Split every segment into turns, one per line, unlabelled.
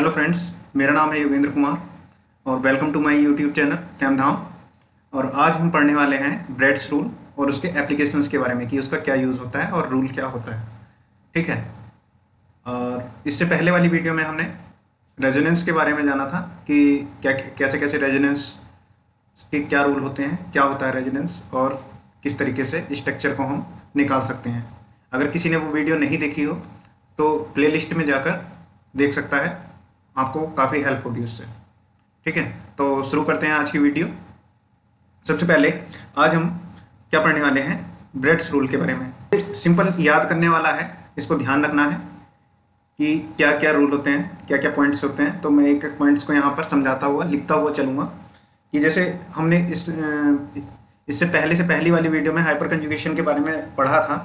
Hello friends, मेरा नाम है योगेंद्र कुमार और welcome to my YouTube channel Kaimdham. और आज हम पढ़ने वाले हैं ब्रेड्स रूल और उसके एप्लीकेशंस के बारे में कि उसका क्या यूज़ होता है और रूल क्या होता है। ठीक है। और इससे पहले वाली वीडियो में हमने रेजोनेंस के बारे में जाना था कि क्या कैसे कैसे रेजोनेंस के क्या रूल होते हैं, क्या होता है रेजोनेंस और किस तरीके से स्ट्रक्चर को हम निकाल सकते हैं। अगर किसी ने वो वीडियो नहीं देखी हो तो प्लेलिस्ट में जाकर देख सकता है, आपको काफ़ी हेल्प होगी उससे। ठीक है, तो शुरू करते हैं आज की वीडियो। सबसे पहले आज हम क्या पढ़ने वाले हैं, ब्रेड्स रूल के बारे में। सिंपल याद करने वाला है, इसको ध्यान रखना है कि क्या क्या रूल होते हैं, क्या क्या पॉइंट्स होते हैं। तो मैं एक एक पॉइंट्स को यहाँ पर समझाता हुआ लिखता हुआ चलूँगा कि जैसे हमने इससे पहले से पहली वाली वीडियो में हाइपर कंजुगेशन के बारे में पढ़ा था।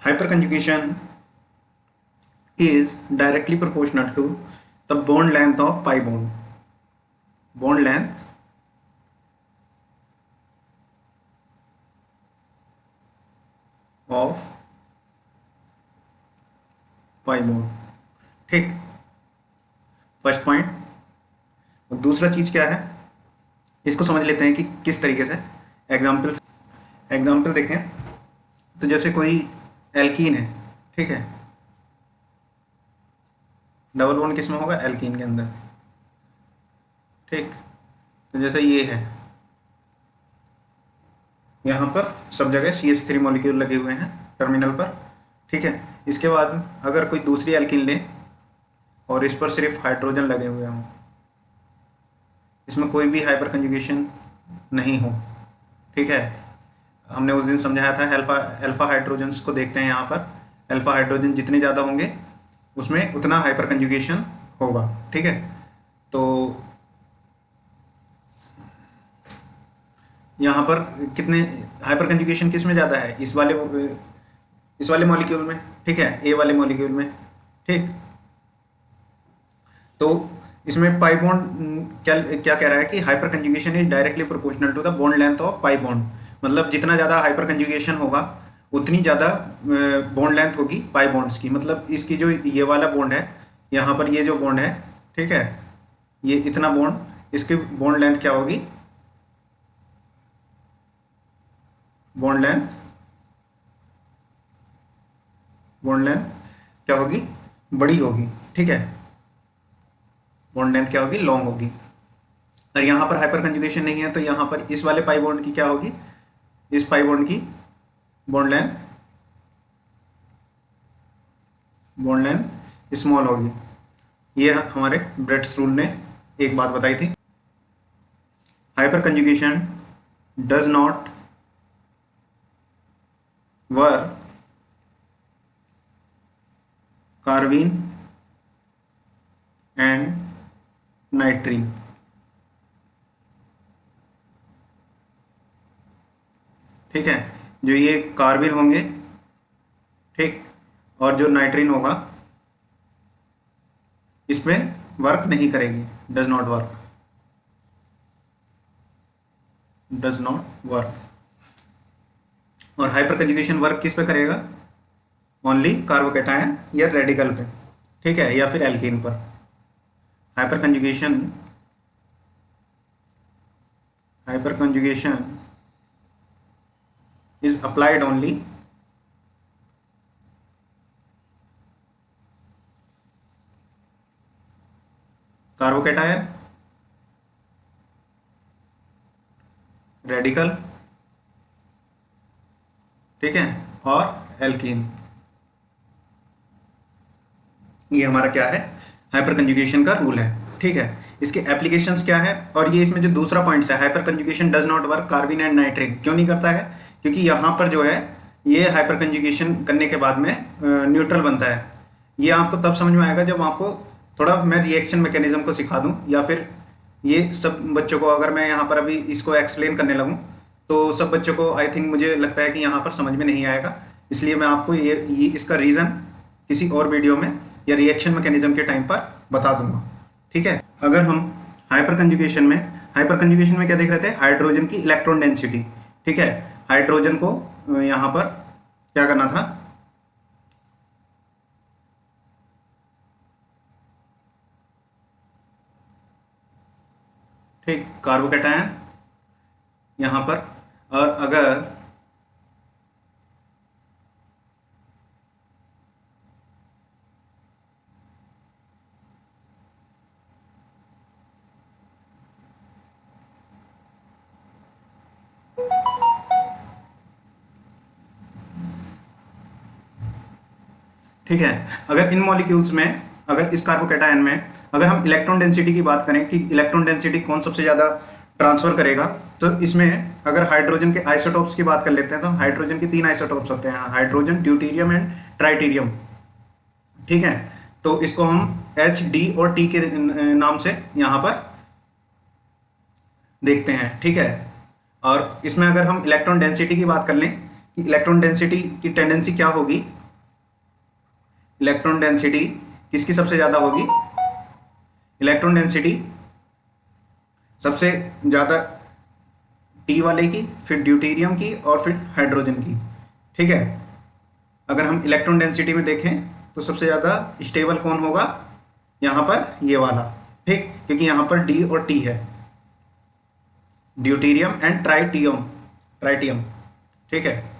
Hyperconjugation is directly proportional to the bond length of pi bond. Bond length of pi bond. ठीक, फर्स्ट पॉइंट। और दूसरा चीज क्या है, इसको समझ लेते हैं कि किस तरीके से। एग्जाम्पल देखें तो जैसे कोई एल्कीन है, ठीक है, डबल बॉन्ड किस में होगा, एल्कीन के अंदर। ठीक, तो जैसे ये है, यहाँ पर सब जगह CH3 मॉलिक्यूल लगे हुए हैं टर्मिनल पर। ठीक है, इसके बाद अगर कोई दूसरी एल्कीन ले और इस पर सिर्फ हाइड्रोजन लगे हुए हों, इसमें कोई भी हाइपर कंजुगेशन नहीं हो। ठीक है, हमने उस दिन समझाया था अल्फा हाइड्रोजन्स को देखते हैं। यहाँ पर अल्फा हाइड्रोजन जितने ज़्यादा होंगे उसमें उतना हाइपर कंजुगेशन होगा। ठीक है, तो यहाँ पर कितने हाइपर कंजुगेशन किस में ज़्यादा है, इस वाले मॉलिक्यूल में। ठीक है, ए वाले मॉलिक्यूल में। ठीक, तो इसमें पाई बॉन्ड क्या कह रहा है कि hyper conjugation is directly proportional to the bond length of pi bond. मतलब जितना ज़्यादा हाइपर कंजुगेशन होगा उतनी ज़्यादा बॉन्ड लेंथ होगी पाई बॉन्ड्स की। मतलब इसकी जो ये वाला बॉन्ड है, यहाँ पर ये जो बॉन्ड है, ठीक है, ये इतना बॉन्ड, इसकी बॉन्ड लेंथ क्या होगी, बॉन्ड लेंथ क्या होगी, बड़ी होगी। ठीक है, बॉन्ड लेंथ क्या होगी, लॉन्ग होगी। और यहाँ पर हाइपर कंजुगेशन नहीं है तो यहाँ पर इस वाले पाई बॉन्ड की क्या होगी, इस पाई बॉन्ड की बॉन्ड लेंथ स्मॉल होगी। ये हमारे ब्रेड्स रूल ने एक बात बताई थी। Hyper conjugation does not work carbene and नाइट्रीन। ठीक है, जो ये कार्बिन होंगे, ठीक, और जो नाइट्रीन होगा, इसमें वर्क नहीं करेगी, डज नॉट वर्क। और हाइपर कंजुगेशन वर्क किस पे करेगा, ओनली कार्बोकैटायन या रेडिकल पे। ठीक है, या फिर एल्कीन पर। Hyper conjugation is applied only carbocation, radical, ठीक है, और एल्कीन। ये हमारा क्या है, हाइपर कंजुगेशन का रूल है। ठीक है, इसके एप्लीकेशंस क्या है, और ये इसमें जो दूसरा पॉइंट है, hyper conjugation does not work कार्बिन and नाइट्रीन, क्यों नहीं करता है, क्योंकि यहाँ पर जो है ये हाइपर कंजुगेशन करने के बाद में न्यूट्रल बनता है। ये आपको तब समझ में आएगा जब आपको थोड़ा मैं रिएक्शन मैकेनिज्म को सिखा दूं, या फिर ये सब बच्चों को अगर मैं यहाँ पर अभी इसको एक्सप्लेन करने लगूं तो सब बच्चों को आई थिंक मुझे लगता है कि यहाँ पर समझ में नहीं आएगा। इसलिए मैं आपको ये इसका रीज़न किसी और वीडियो में या रिएक्शन मैकेनिज्म के टाइम पर बता दूंगा। ठीक है, अगर हम हाइपर कंजुगेशन में क्या देख रहे थे, हाइड्रोजन की इलेक्ट्रॉन डेंसिटी। ठीक है, हाइड्रोजन को यहाँ पर क्या करना था, ठीक, कार्बोकैटायन यहाँ पर। और अगर ठीक है, अगर इन मॉलिक्यूल्स में, अगर इस कार्बोकैटायन में अगर हम इलेक्ट्रॉन डेंसिटी की बात करें कि इलेक्ट्रॉन डेंसिटी कौन सबसे ज़्यादा ट्रांसफर करेगा, तो इसमें अगर हाइड्रोजन के आइसोटोप्स की बात कर लेते हैं तो हाइड्रोजन के 3 आइसोटोप्स होते हैं, हाइड्रोजन, ड्यूटेरियम एंड ट्राइटेरियम। ठीक है, तो इसको हम एच, डी और टी के नाम से यहाँ पर देखते हैं। ठीक है, और इसमें अगर हम इलेक्ट्रॉन डेंसिटी की बात कर लें कि इलेक्ट्रॉन डेंसिटी की टेंडेंसी क्या होगी, इलेक्ट्रॉन डेंसिटी किसकी सबसे ज़्यादा होगी, इलेक्ट्रॉन डेंसिटी सबसे ज़्यादा टी वाले की, फिर ड्यूटेरियम की और फिर हाइड्रोजन की। ठीक है, अगर हम इलेक्ट्रॉन डेंसिटी में देखें तो सबसे ज़्यादा स्टेबल कौन होगा, यहाँ पर ये वाला, ठीक, क्योंकि यहाँ पर डी और टी है, ड्यूटेरियम एंड ट्राइटियम। ठीक है,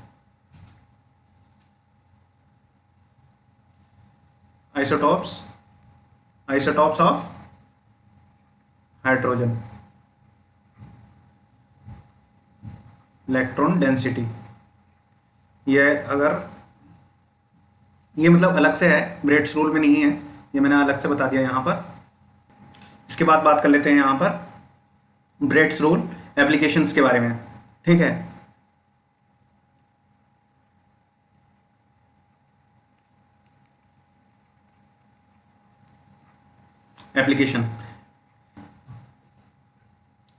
isotopes of hydrogen, electron density, ये अगर ये मतलब अलग से है, ब्रेड्स रूल में नहीं है, ये मैंने अलग से बता दिया यहाँ पर। इसके बाद बात कर लेते हैं यहाँ पर ब्रेड्स रूल एप्लीकेशंस के बारे में। ठीक है, एप्लीकेशन,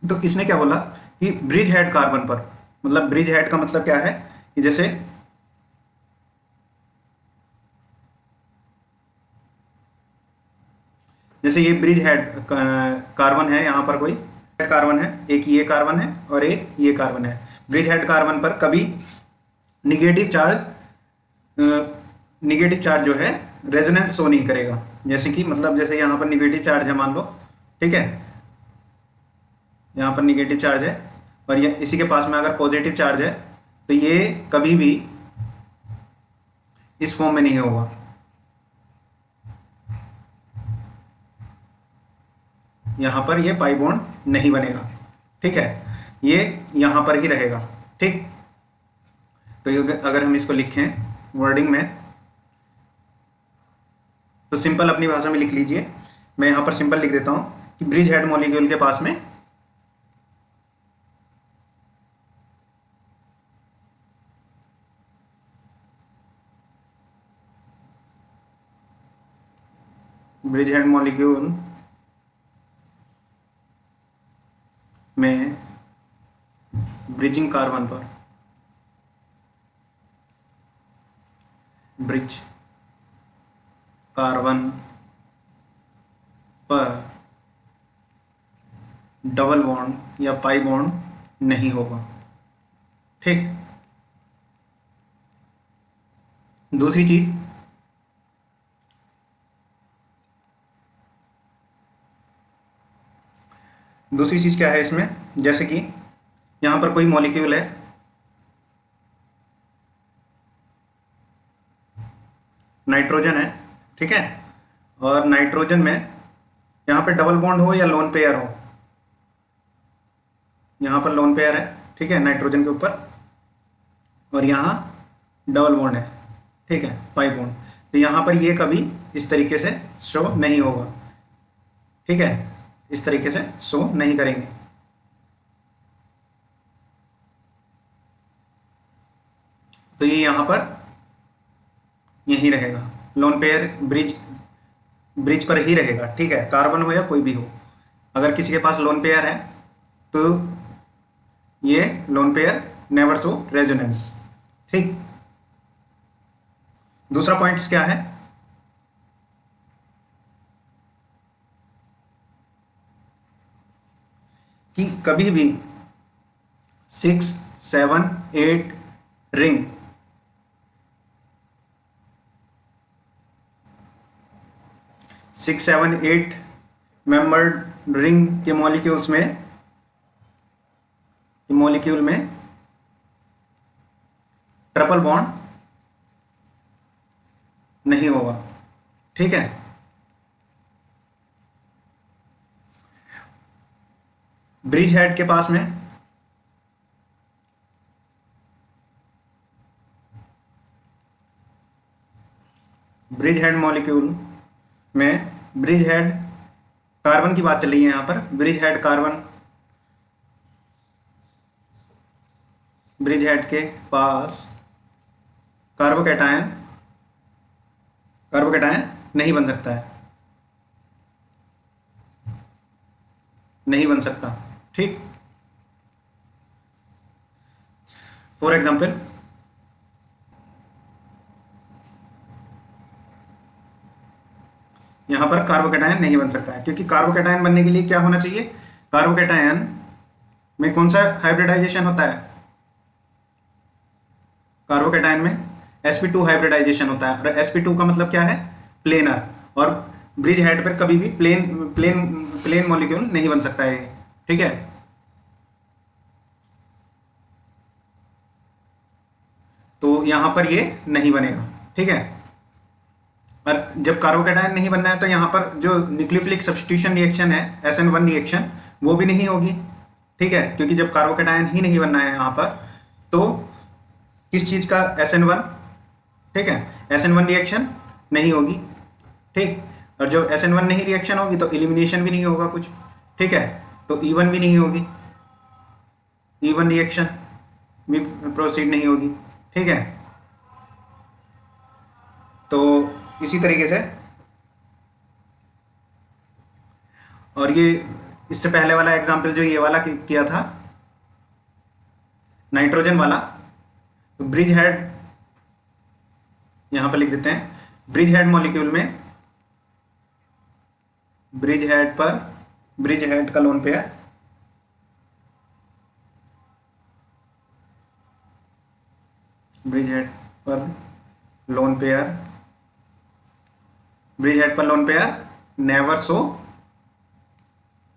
तो इसने क्या बोला कि ब्रिज हेड कार्बन पर, मतलब ब्रिज हेड का मतलब क्या है कि जैसे ये ब्रिज हेड कार्बन है, यहाँ पर कोई कार्बन है, एक ये कार्बन है और एक ये कार्बन है। ब्रिज हेड कार्बन पर कभी निगेटिव चार्ज जो है रेजोनेंस शो नहीं करेगा। जैसे कि मतलब जैसे यहाँ पर निगेटिव चार्ज है मान लो, ठीक है, यहाँ पर निगेटिव चार्ज है और ये इसी के पास में अगर पॉजिटिव चार्ज है तो ये कभी भी इस फॉर्म में नहीं होगा, यहाँ पर ये पाई बॉन्ड नहीं बनेगा। ठीक है, ये यहाँ पर ही रहेगा। ठीक, तो अगर हम इसको लिखें वर्डिंग में तो सिंपल अपनी भाषा में लिख लीजिए, मैं यहाँ पर सिंपल लिख देता हूँ कि ब्रिज हेड मॉलिक्यूल के पास में ब्रिज हेड मॉलिक्यूल में ब्रिजिंग कार्बन पर, ब्रिज कार्बन पर डबल बॉन्ड या पाई बॉन्ड नहीं होगा। ठीक, दूसरी चीज, क्या है इसमें, जैसे कि यहां पर कोई मॉलिक्यूल है, नाइट्रोजन है, ठीक है, और नाइट्रोजन में यहां पर डबल बॉन्ड हो या लोन पेयर हो, यहां पर लोन पेयर है, ठीक है, नाइट्रोजन के ऊपर, और यहां डबल बॉन्ड है, ठीक है, पाई बॉन्ड, तो यहां पर ये कभी इस तरीके से शो नहीं होगा। ठीक है, इस तरीके से शो नहीं करेंगे। तो ये यहां पर यही रहेगा, लोन पेयर ब्रिज पर ही रहेगा। ठीक है, कार्बन हो या कोई भी हो, अगर किसी के पास लोन पेयर है तो ये lone pair never show resonance. ठीक, दूसरा पॉइंट्स क्या है कि कभी भी 6 7 8 ring, six seven eight membered ring के मॉलिक्यूल में ट्रिपल बॉन्ड नहीं होगा। ठीक है, ब्रिज हेड के पास में ब्रिज हेड मॉलिक्यूल में ब्रिज हेड कार्बन की बात चल रही है यहां पर। Bridge head carbon, bridge head के पास कार्बोकैटायन नहीं बन सकता है, नहीं बन सकता। ठीक, फॉर एग्जाम्पल यहां पर कार्बोकैटायन नहीं बन सकता है, क्योंकि कार्बोकैटायन बनने के लिए क्या होना चाहिए, कार्बोकैटायन में कौन सा हाइब्रिडाइजेशन होता है, कार्बोकैटायन में sp2 हाइब्रिडाइजेशन होता है। और sp2 का मतलब क्या है, प्लेनर, और ब्रिज हेड पर कभी भी प्लेन मॉलिक्यूल नहीं बन सकता है। ठीक है, तो यहां पर ये नहीं बनेगा। ठीक है, और जब कार्बोकैटायन नहीं बनना है तो यहां पर जो न्यूक्लियोफिलिक सब्स्टिट्यूशन रिएक्शन है SN1 रिएक्शन, वो भी नहीं होगी। ठीक है, क्योंकि जब कार्बोकैटायन ही नहीं बनना है यहां पर, तो किस चीज का SN1, ठीक है, SN1 रिएक्शन नहीं होगी। ठीक, और जब SN1 नहीं रिएक्शन होगी तो एलिमिनेशन भी नहीं होगा कुछ। ठीक है, तो E1 भी नहीं होगी, E1 रिएक्शन भी प्रोसीड नहीं होगी। ठीक है, तो इसी तरीके से, और ये इससे पहले वाला एग्जाम्पल जो ये वाला किया था नाइट्रोजन वाला, तो ब्रिज हेड यहां पर लिख देते हैं, ब्रिज हेड मॉलिक्यूल में ब्रिज हेड का लोन पेयर ब्रिज हेड पर लोन पेयर नेवर शो,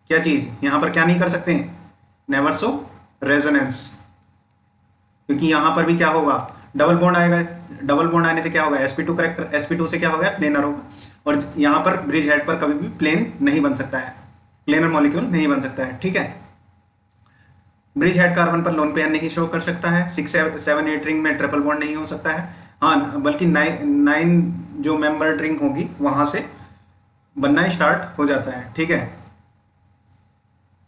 क्या चीज यहां पर क्या नहीं कर सकते हैं, नेवर शो रेजोनेंस, क्योंकि यहां पर भी क्या होगा, डबल बॉन्ड आएगा। डबल बॉन्ड आने से क्या होगा, sp2 करेक्टर, sp2 से क्या होगा, प्लेनर होगा। और यहां पर ब्रिज हेड पर कभी भी प्लेन नहीं बन सकता है, प्लेनर मॉलिक्यूल नहीं बन सकता है। ठीक है, ब्रिज हेड कार्बन पर लोन पेयर नहीं शो कर सकता है, 6 7 8 रिंग में ट्रिपल बॉन्ड नहीं हो सकता है। हाँ, बल्कि 9 जो मेंबर रिंग होगी वहां से बनना स्टार्ट हो जाता है। ठीक है,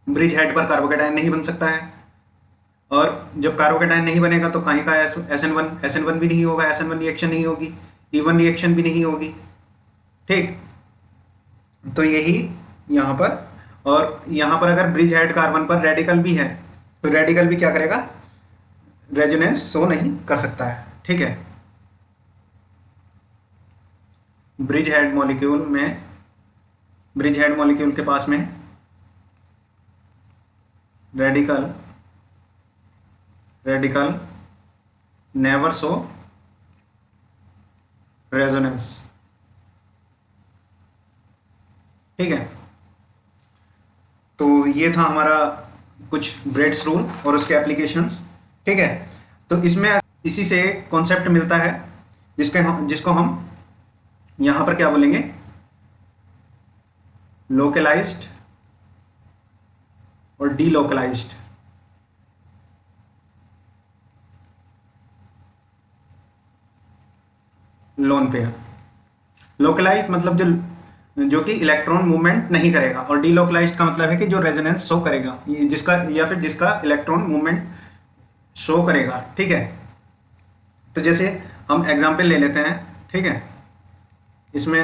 ब्रिज हेड पर कार्बोकैटायन नहीं बन सकता है, और जब कार्बोकैटायन नहीं बनेगा तो कहीं का SN1 भी नहीं होगा, SN1 रिएक्शन नहीं होगी, E1 रिएक्शन भी नहीं होगी। ठीक, तो यही यहाँ पर, और यहाँ पर अगर ब्रिज हेड कार्बन पर रेडिकल भी है तो रेडिकल भी क्या करेगा, रेजोनेंस शो नहीं कर सकता है। ठीक है, ब्रिज हेड मॉलिक्यूल के पास में रेडिकल नेवर शो रेजोनेंस। ठीक है, तो ये था हमारा कुछ ब्रेड्स रूल और उसके एप्लीकेशंस। ठीक है, तो इसमें इसी से कॉन्सेप्ट मिलता है जिसको हम यहां पर क्या बोलेंगे, लोकलाइज्ड और डीलोकलाइज्ड। लोन पेयर, लोकलाइज्ड मतलब जो कि इलेक्ट्रॉन मूवमेंट नहीं करेगा, और डीलोकलाइज्ड का मतलब है कि जो रेजोनेंस शो करेगा, जिसका इलेक्ट्रॉन मूवमेंट शो करेगा। ठीक है, तो जैसे हम एग्जाम्पल ले लेते हैं। ठीक है, इसमें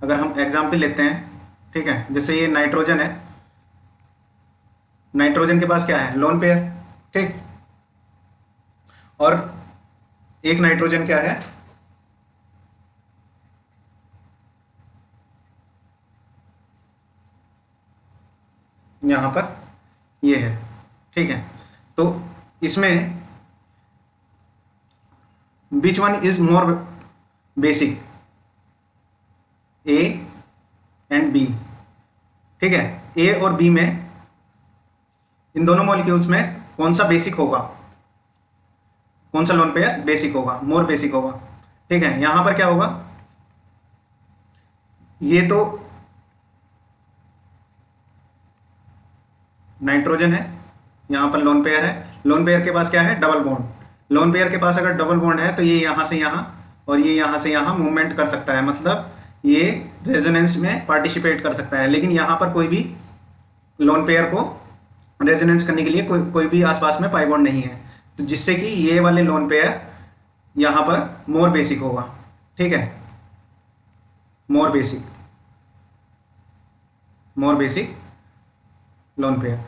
अगर हम एग्जाम्पल लेते हैं, ठीक है, जैसे ये नाइट्रोजन है, नाइट्रोजन के पास क्या है, लोन पेयर। ठीक, और एक नाइट्रोजन क्या है, यहां पर ये है। ठीक है, तो इसमें which one is more basic, A and B. ठीक है, ए और बी में, इन दोनों मॉलिक्यूल्स में कौन सा बेसिक होगा, कौन सा लोन पेयर बेसिक होगा, मोर बेसिक होगा। ठीक है, यहां पर क्या होगा, ये तो नाइट्रोजन है, यहां पर लोन पेयर है। लोन पेयर के पास क्या है, डबल बॉन्ड। लोन पेयर के पास अगर डबल बॉन्ड है तो ये यहां से यहां और ये यहां से यहां मूवमेंट कर सकता है, मतलब ये रेजोनेंस में पार्टिसिपेट कर सकता है। लेकिन यहां पर कोई भी लोन पेयर को रेजोनेंस करने के लिए कोई भी आसपास में पाई बॉन्ड नहीं है, तो जिससे कि ये वाले लोन पेयर यहां पर मोर बेसिक होगा। ठीक है, मोर बेसिक लोन पेयर।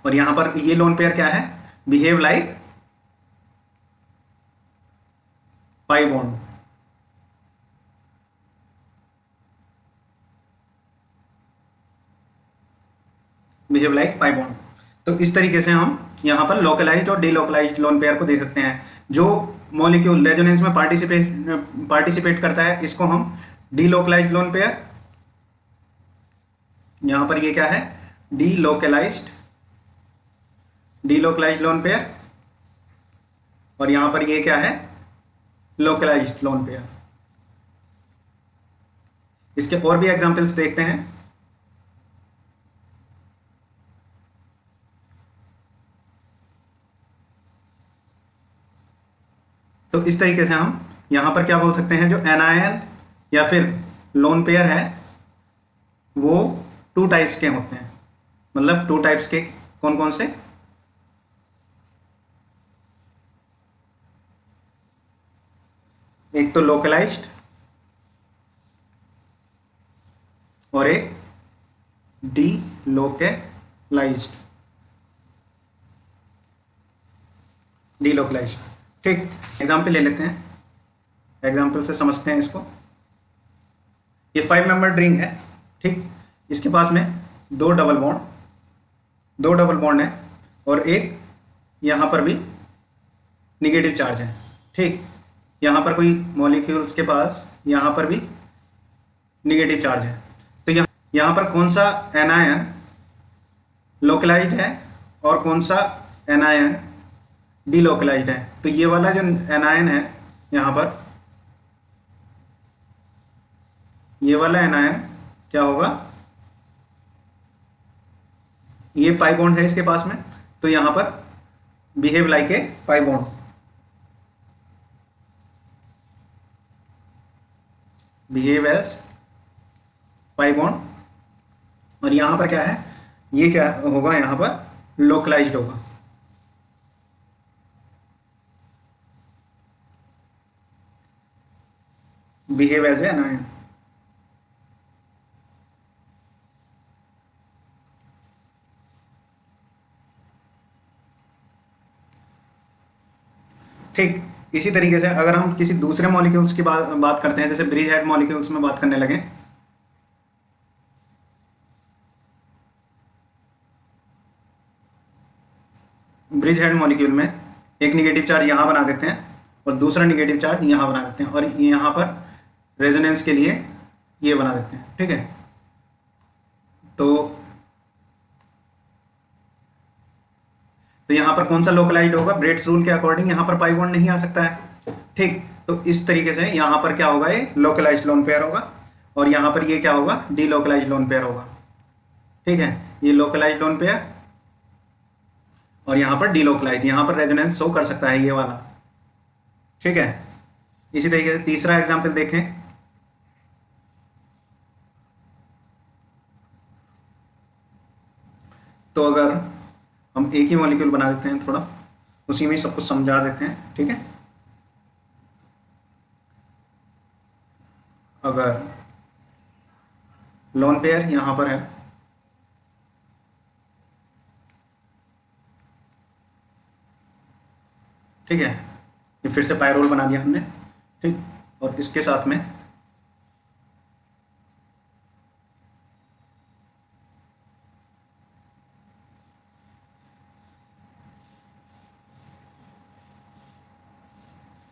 और यहां पर ये लोन पेयर क्या है, बिहेव लाइक पाई bond. Behave like pi bond. तो इस तरीके से हम यहां पर लोकलाइज्ड और डीलोकलाइज्ड लोन पेयर को दे सकते हैं। जो मॉलिक्यूल रेजोनेंस में पार्टिसिपेट करता है, इसको हम डीलोकलाइज्ड लोन पेयर, यहां पर ये क्या है, डीलोकलाइज्ड लोन पेयर, और यहां पर ये क्या है, लोकलाइज्ड लोन पेयर। इसके और भी एग्जांपल्स देखते हैं। तो इस तरीके से हम यहां पर क्या बोल सकते हैं, जो एनायन या फिर लोन पेयर है वो टू टाइप्स के होते हैं। मतलब टू टाइप्स के कौन कौन से, एक तो लोकलाइज्ड और एक डीलोकलाइज्ड। ठीक, एग्जाम्पल ले लेते हैं, एग्जाम्पल से समझते हैं इसको। ये 5 मेंबर रिंग है। ठीक, इसके पास में दो डबल बॉन्ड है और एक यहां पर भी निगेटिव चार्ज है। ठीक, यहां पर कोई मॉलिक्यूल्स के पास यहां पर भी निगेटिव चार्ज है। तो यहां पर कौन सा एनायन लोकलाइज्ड है और कौन सा एनायन डीलोकलाइज्ड है। तो ये वाला जो एनायन है यहां पर, ये वाला एनायन क्या होगा, ये पाई बॉन्ड है इसके पास में, तो यहां पर behave like a pi bond. Behave as pi bond. और यहां पर क्या है, ये क्या होगा, यहां पर लोकलाइज्ड होगा। Behave as a anion. ठीक, इसी तरीके से अगर हम किसी दूसरे मॉलिक्यूल्स की बात करते हैं, जैसे ब्रिज हेड मॉलिक्यूल्स में बात करने लगे, ब्रिज हेड मॉलिक्यूल में एक निगेटिव चार्ज यहां बना देते हैं और दूसरा निगेटिव चार्ज यहां बना देते हैं, और यहां पर रेजोनेंस के लिए ये बना देते हैं। ठीक है, तो यहां पर कौन सा लोकलाइज्ड होगा, ब्रेड्स रूल के अकॉर्डिंग यहां पर पाई बॉन्ड नहीं आ सकता है। ठीक, तो इस तरीके से यहां पर क्या होगा, ये लोकलाइज्ड लोन पेयर होगा, और यहां पर ये क्या होगा, डीलोकलाइज्ड लोन पेयर होगा। ठीक है, ये लोकलाइज्ड लोन पेयर और यहां पर डीलोकलाइज्ड, यहां पर रेजोनेंस शो कर सकता है ये वाला। ठीक है, इसी तरीके से तीसरा एग्जांपल देखें। तो अगर हम एक ही मॉलिक्यूल बना देते हैं, थोड़ा उसी में सब कुछ समझा देते हैं। ठीक है, अगर लोन पेयर यहां पर है, ठीक है, ये फिर से पायरोल बना दिया हमने। ठीक, और इसके साथ में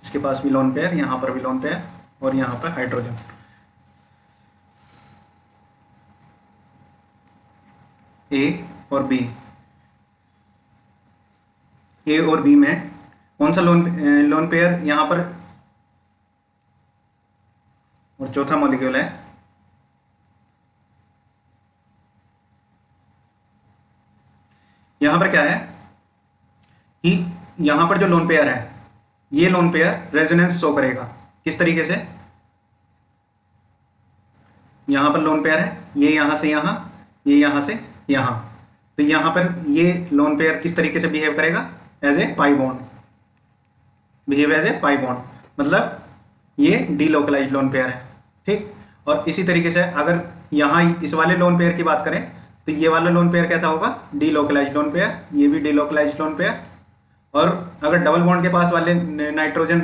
इसके पास भी लोन पेयर, यहाँ पर भी लोन पेयर, और यहाँ पर हाइड्रोजन। ए और बी, ए और बी में कौन सा लोन पेयर यहाँ पर, और चौथा मॉलिक्यूल है यहाँ पर क्या है कि यहाँ पर जो लोन पेयर है, ये लोन पेयर रेजोनेंस शो करेगा। किस तरीके से, यहाँ पर लोन पेयर है, ये यहाँ से यहाँ, ये यहाँ से यहाँ, तो यहाँ पर ये लोन पेयर किस तरीके से बिहेव करेगा, as a pi bond, behave as a pi bond, मतलब ये डीलोकलाइज लोन पेयर है। ठीक, और इसी तरीके से अगर यहाँ इस वाले लोन पेयर की बात करें तो ये वाला लोन पेयर कैसा होगा, डीलोकलाइज लोन पेयर, ये भी डीलोकलाइज लोन पेयर। और अगर डबल बॉन्ड के पास वाले नाइट्रोजन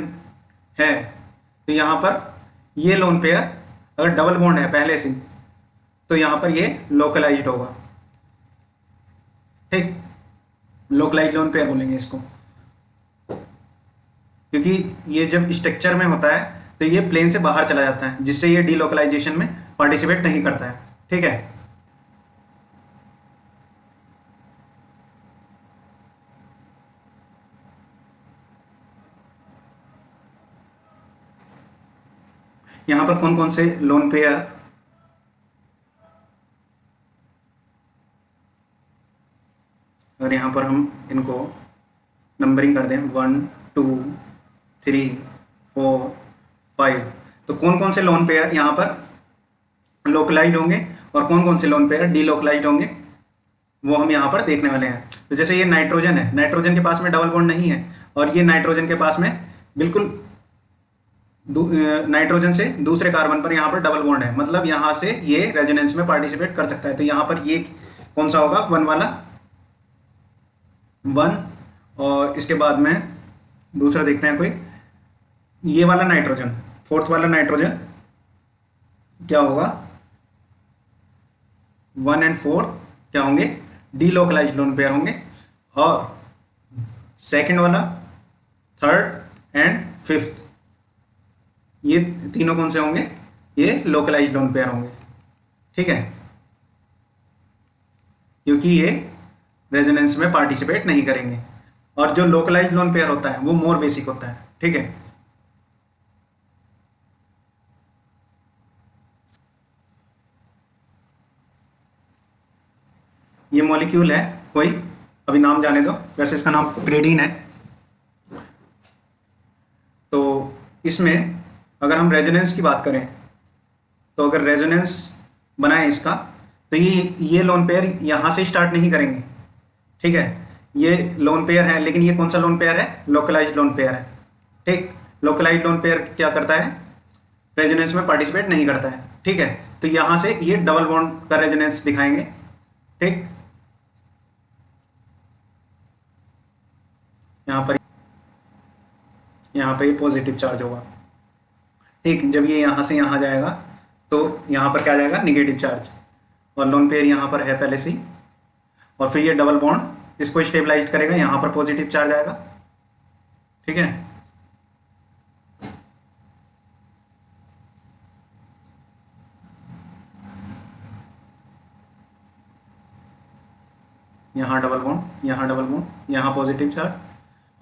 है तो यहाँ पर ये लोन पेयर अगर डबल बॉन्ड है पहले से तो यहाँ पर ये लोकलाइज्ड होगा। ठीक, लोकलाइज लोन पेयर बोलेंगे इसको, क्योंकि ये जब स्ट्रक्चर में होता है तो ये प्लेन से बाहर चला जाता है, जिससे ये डीलोकलाइजेशन में पार्टिसिपेट नहीं करता है। ठीक है, यहाँ पर कौन कौन से लोन पेयर, अगर यहाँ पर हम इनको नंबरिंग कर दें 1 2 3 4 5, तो कौन कौन से लोन पेयर यहाँ पर लोकलाइज्ड होंगे और कौन कौन से लोन पेयर डीलोकलाइज्ड होंगे, वो हम यहाँ पर देखने वाले हैं। तो जैसे ये नाइट्रोजन है, नाइट्रोजन के पास में डबल बॉन्ड नहीं है, और ये नाइट्रोजन के पास में बिल्कुल नाइट्रोजन से दूसरे कार्बन पर यहाँ पर डबल बॉन्ड है, मतलब यहाँ से ये रेजोनेंस में पार्टिसिपेट कर सकता है। तो यहाँ पर ये कौन सा होगा, 1 वाला 1, और इसके बाद में दूसरा देखते हैं कोई, ये वाला नाइट्रोजन, 4th वाला नाइट्रोजन क्या होगा, 1 और 4 क्या होंगे, डीलोकलाइज्ड लोन पेयर होंगे। और सेकंड वाला, 3rd एंड 5th, ये तीनों कौन से होंगे, ये लोकलाइज्ड लोन पेयर होंगे। ठीक है, क्योंकि ये रेजोनेंस में पार्टिसिपेट नहीं करेंगे, और जो लोकलाइज्ड लोन पेयर होता है वो मोर बेसिक होता है। ठीक है, ये मॉलिक्यूल है कोई, अभी नाम जाने दो, वैसे इसका नाम प्रेडीन है। तो इसमें अगर हम रेजोनेंस की बात करें तो अगर रेजोनेंस बनाए इसका, तो ये लोन पेयर यहाँ से स्टार्ट नहीं करेंगे। ठीक है, ये लोन पेयर है, लेकिन ये कौन सा लोन पेयर है, लोकलाइज्ड लोन पेयर है। ठीक, लोकलाइज्ड लोन पेयर क्या करता है, रेजोनेंस में पार्टिसिपेट नहीं करता है। ठीक है, तो यहाँ से ये डबल बॉन्ड का रेजोनेंस दिखाएंगे। ठीक, यहाँ पर ये पॉजिटिव चार्ज होगा। ठीक, जब ये यहाँ से यहाँ जाएगा तो यहाँ पर क्या जाएगा, निगेटिव चार्ज, और लोन पेयर यहाँ पर है पहले से ही, और फिर ये डबल बॉन्ड इसको स्टेबलाइज करेगा, यहाँ पर पॉजिटिव चार्ज आएगा। ठीक है, यहाँ डबल बॉन्ड, यहाँ डबल बॉन्ड, यहाँ पॉजिटिव चार्ज,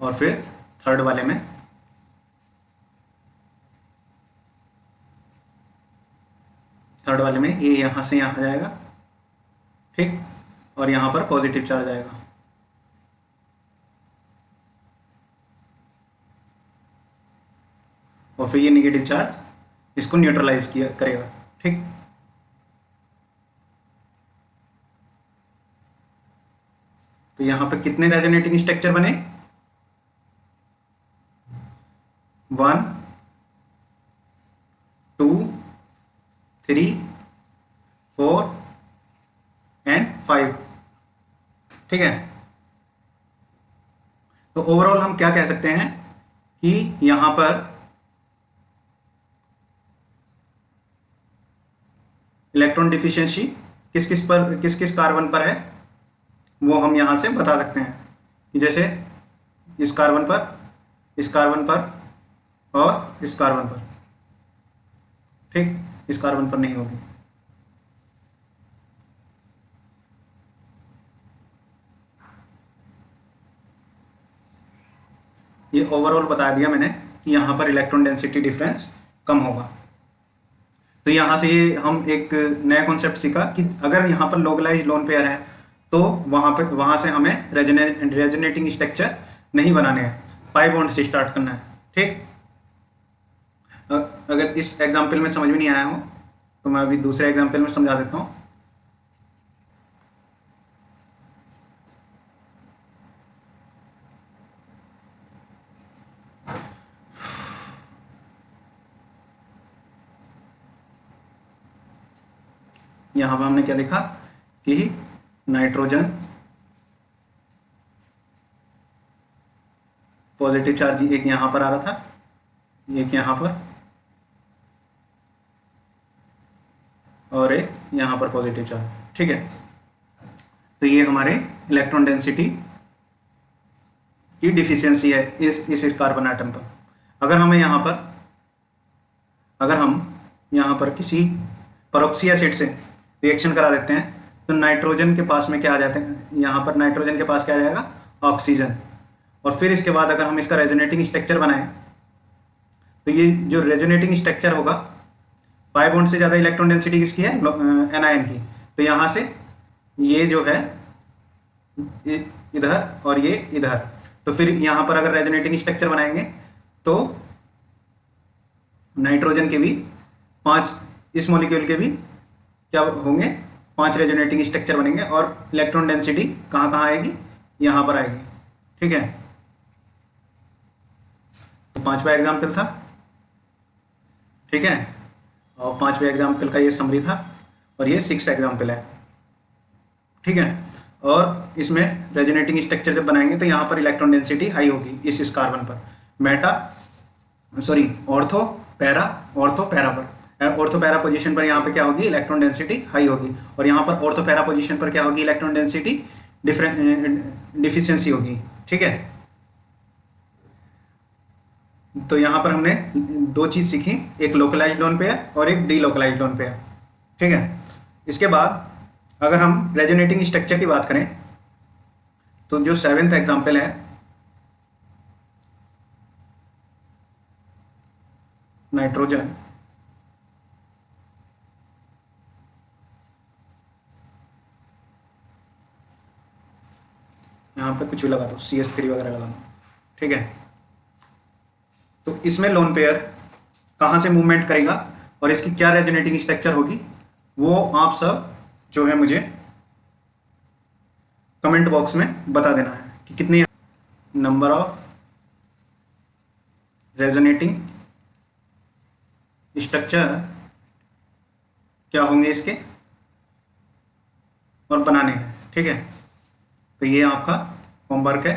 और फिर 3rd वाले में ये यहाँ से यहाँ जाएगा। ठीक, और यहाँ पर पॉजिटिव चार्ज आएगा। और फिर ये नेगेटिव चार्ज इसको न्यूट्रलाइज किया करेगा। ठीक, तो यहाँ पर कितने रेजोनेटिंग स्ट्रक्चर बने, 1 2 3 4 एंड 5। ठीक है, तो ओवरऑल हम क्या कह सकते हैं कि यहां पर इलेक्ट्रॉन डिफिशियंसी किस किस कार्बन पर है, वो हम यहां से बता सकते हैं कि जैसे इस कार्बन पर और इस कार्बन पर, ठीक, इस कार्बन पर नहीं होगी। ये ओवरऑल बता दिया मैंने कि यहाँ पर इलेक्ट्रॉन डेंसिटी डिफरेंस कम होगा। तो यहाँ से ये हम एक नया कॉन्सेप्ट सीखा कि अगर यहाँ पर लोकलाइज लोन पेयर है तो वहाँ से हमें रेजोनेटिंग स्ट्रक्चर नहीं बनाने हैं, पाई बॉन्ड से स्टार्ट करना है, ठीक। अगर इस एग्जाम्पल में समझ में नहीं आया हो तो मैं अभी दूसरे एग्जाम्पल में समझा देता हूँ। यहाँ पर हमने क्या देखा कि नाइट्रोजन पॉजिटिव चार्ज एक यहाँ पर आ रहा था, एक यहाँ पर और एक यहाँ पर पॉजिटिव चार्ज, ठीक है। तो ये हमारे इलेक्ट्रॉन डेंसिटी की डिफिशियंसी है इस कार्बन आइटम पर। अगर हम यहाँ पर किसी पेरोक्सी एसिड से रिएक्शन करा देते हैं तो नाइट्रोजन के पास में क्या आ जाते हैं, यहाँ पर नाइट्रोजन के पास क्या आ जाएगा, ऑक्सीजन। और फिर इसके बाद अगर हम इसका रेजोनेटिंग स्ट्रक्चर बनाएं तो ये जो रेजोनेटिंग स्ट्रक्चर होगा, पाई बॉन्ड से ज़्यादा इलेक्ट्रॉन डेंसिटी किसकी है, एनआईएन की। तो यहाँ से ये जो है इधर और ये इधर, तो फिर यहाँ पर अगर रेजोनेटिंग स्ट्रक्चर बनाएंगे तो नाइट्रोजन के भी 5, इस मॉलिक्यूल के भी क्या होंगे, 5 रेजोनेटिंग स्ट्रक्चर बनेंगे और इलेक्ट्रॉन डेंसिटी कहाँ कहाँ आएगी, यहाँ पर आएगी, ठीक है। तो 5वां एग्जाम्पल था, ठीक है, और 5वें एग्जाम्पल का ये समरी था और ये 6 एग्जाम्पल है, ठीक है। और इसमें रेजोनेटिंग स्ट्रक्चर जब बनाएंगे तो यहाँ पर इलेक्ट्रॉन डेंसिटी हाई होगी इस कार्बन पर, ऑर्थो पैरा पोजीशन पर यहाँ पे क्या होगी, इलेक्ट्रॉन डेंसिटी हाई होगी, और यहाँ पर ऑर्थो पैरा पोजीशन पर क्या होगी, इलेक्ट्रॉन डेंसिटी डिफिशियंसी होगी, ठीक है। तो यहाँ पर हमने 2 चीज़ सीखी, एक लोकलाइज लोन पेयर और एक डी लोकलाइज लोन पेयर, ठीक है। इसके बाद अगर हम रेजोनेटिंग स्ट्रक्चर की बात करें तो जो 7th एग्जाम्पल है, नाइट्रोजन, यहाँ पे कुछ भी लगा दो, CH3 वगैरह लगा दो, ठीक है। तो इसमें लोन पेयर कहाँ से मूवमेंट करेगा और इसकी क्या रेजोनेटिंग स्ट्रक्चर होगी, वो आप सब जो है मुझे कमेंट बॉक्स में बता देना है कि कितनी नंबर ऑफ रेजोनेटिंग स्ट्रक्चर क्या होंगे इसके और बनाने हैं, ठीक है। तो ये आपका होमवर्क है,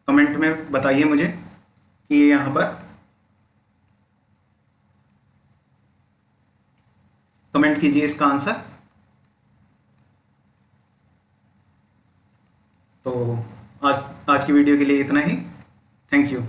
कमेंट में बताइए मुझे कि ये यहाँ पर कमेंट कीजिए इसका आंसर। तो आज की वीडियो के लिए इतना ही, थैंक यू।